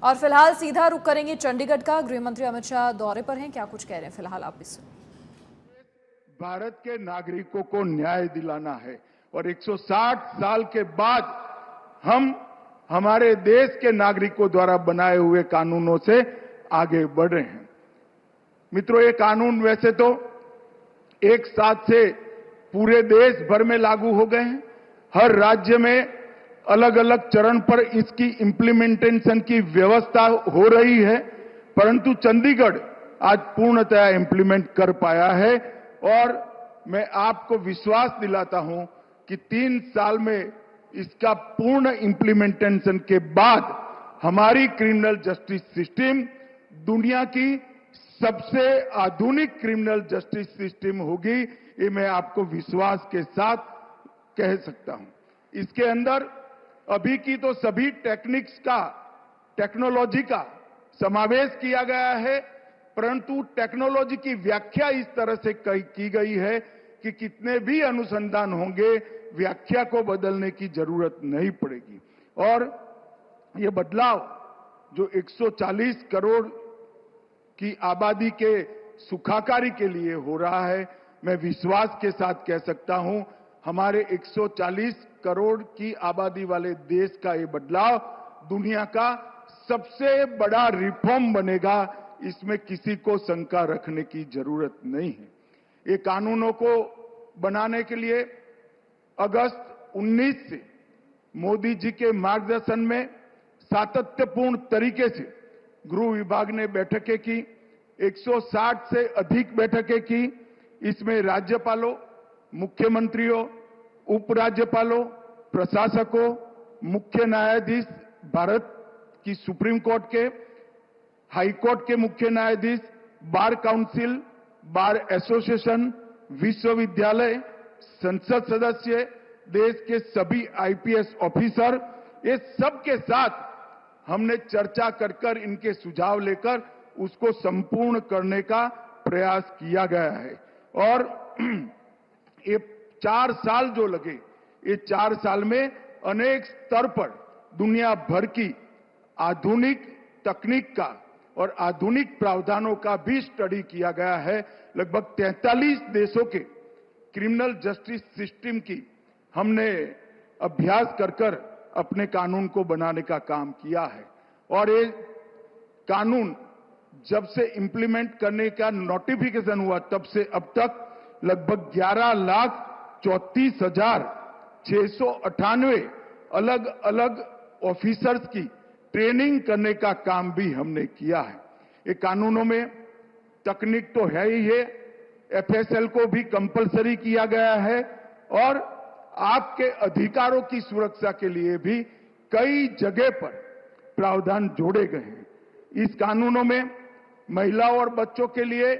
और फिलहाल सीधा रुख करेंगे चंडीगढ़ का। गृह मंत्री अमित शाह दौरे पर हैं, क्या कुछ कह रहे हैं फिलहाल आप भी सुनिए। भारत के नागरिकों को न्याय दिलाना है और 160 साल के बाद हम हमारे देश के नागरिकों द्वारा बनाए हुए कानूनों से आगे बढ़ रहे हैं। मित्रों, ये कानून वैसे तो एक साथ से पूरे देश भर में लागू हो गए हैं। हर राज्य में अलग अलग चरण पर इसकी इंप्लीमेंटेशन की व्यवस्था हो रही है, परंतु चंडीगढ़ आज पूर्णतया इंप्लीमेंट कर पाया है और मैं आपको विश्वास दिलाता हूं कि 3 साल में इसका पूर्ण इंप्लीमेंटेशन के बाद हमारी क्रिमिनल जस्टिस सिस्टम दुनिया की सबसे आधुनिक क्रिमिनल जस्टिस सिस्टम होगी। ये मैं आपको विश्वास के साथ कह सकता हूं। इसके अंदर अभी की तो सभी टेक्नोलॉजी का समावेश किया गया है, परंतु टेक्नोलॉजी की व्याख्या इस तरह से की गई है कि कितने भी अनुसंधान होंगे, व्याख्या को बदलने की जरूरत नहीं पड़ेगी। और ये बदलाव जो 140 करोड़ की आबादी के सुखाकारी के लिए हो रहा है, मैं विश्वास के साथ कह सकता हूं हमारे 140 करोड़ की आबादी वाले देश का ये बदलाव दुनिया का सबसे बड़ा रिफॉर्म बनेगा। इसमें किसी को शंका रखने की जरूरत नहीं है। ये कानूनों को बनाने के लिए अगस्त 19 से मोदी जी के मार्गदर्शन में सातत्यपूर्ण तरीके से गृह विभाग ने बैठकें की, 160 से अधिक बैठकें की। इसमें राज्यपालों, मुख्यमंत्रियों, उपराज्यपालों, प्रशासकों, मुख्य न्यायाधीश, भारत की सुप्रीम कोर्ट के, हाई कोर्ट के मुख्य न्यायाधीश, बार काउंसिल, बार एसोसिएशन, विश्वविद्यालय, संसद सदस्य, देश के सभी आईपीएस ऑफिसर, ये सब के साथ हमने चर्चा कर इनके सुझाव लेकर उसको संपूर्ण करने का प्रयास किया गया है। और ये 4 साल जो लगे, ये 4 साल में अनेक स्तर पर दुनिया भर की आधुनिक तकनीक का और आधुनिक प्रावधानों का भी स्टडी किया गया है। लगभग 43 देशों के क्रिमिनल जस्टिस सिस्टम की हमने अभ्यास कर अपने कानून को बनाने का काम किया है। और ये कानून जब से इंप्लीमेंट करने का नोटिफिकेशन हुआ तब से अब तक लगभग 11,34,698 अलग अलग ऑफिसर्स की ट्रेनिंग करने का काम भी हमने किया है। ये कानूनों में तकनीक तो है ही है, एफएसएल को भी कंपलसरी किया गया है और आपके अधिकारों की सुरक्षा के लिए भी कई जगह पर प्रावधान जोड़े गए हैं। इस कानूनों में महिलाओं और बच्चों के लिए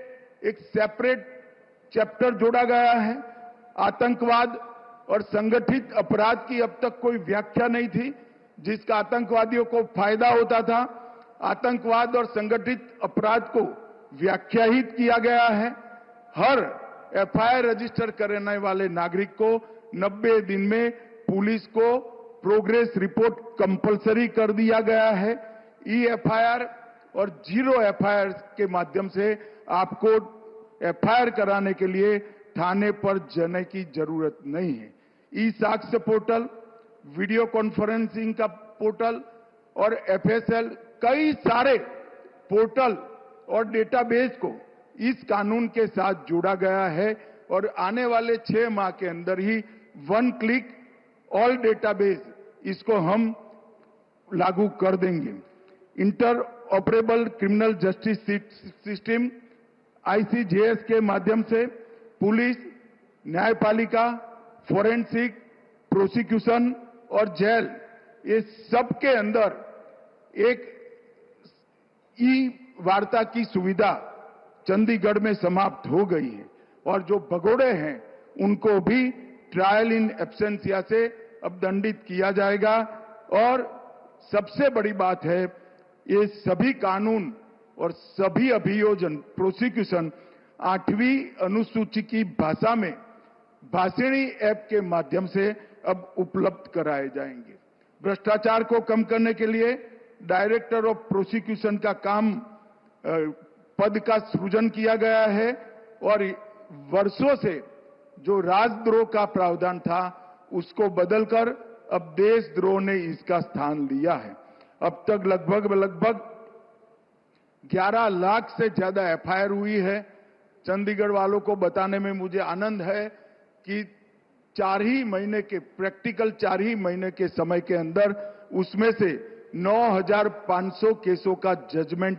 एक सेपरेट चैप्टर जोड़ा गया है। आतंकवाद और संगठित अपराध की अब तक कोई व्याख्या नहीं थी, जिसका आतंकवादियों को फायदा होता था। आतंकवाद और संगठित अपराध को व्याख्याहित किया गया है। हर एफआईआर रजिस्टर करने वाले नागरिक को 90 दिन में पुलिस को प्रोग्रेस रिपोर्ट कंपलसरी कर दिया गया है। ईएफआईआर और जीरो एफआईआर के माध्यम से आपको एफआईआर कराने के लिए थाने पर जाने की जरूरत नहीं है। ई साक्ष्य पोर्टल, वीडियो कॉन्फ्रेंसिंग का पोर्टल और एफएसएल, कई सारे पोर्टल और डेटाबेस को इस कानून के साथ जोड़ा गया है और आने वाले 6 माह के अंदर ही 1 क्लिक ऑल डेटाबेस इसको हम लागू कर देंगे। Inter operable criminal justice system ICJS के माध्यम से पुलिस, न्यायपालिका, फोरेंसिक, प्रोसिक्यूशन और जेल, ये सब के अंदर एक ई वार्ता की सुविधा चंडीगढ़ में समाप्त हो गई है और जो भगोड़े हैं उनको भी ट्रायल इन एब्सेंसिया से अब दंडित किया जाएगा। और सबसे बड़ी बात है, ये सभी कानून और सभी अभियोजन, प्रोसिक्यूशन 8वीं अनुसूची की भाषा में भाषिणी ऐप के माध्यम से अब उपलब्ध कराए जाएंगे। भ्रष्टाचार को कम करने के लिए डायरेक्टर ऑफ प्रोसिक्यूशन का काम पद का सृजन किया गया है और वर्षों से जो राजद्रोह का प्रावधान था उसको बदलकर अब देशद्रोह ने इसका स्थान लिया है। अब तक लगभग 11 लाख से ज्यादा एफआईआर हुई है। चंडीगढ़ वालों को बताने में मुझे आनंद है कि 4 ही महीने के समय के अंदर उसमें से 9,500 केसों का जजमेंट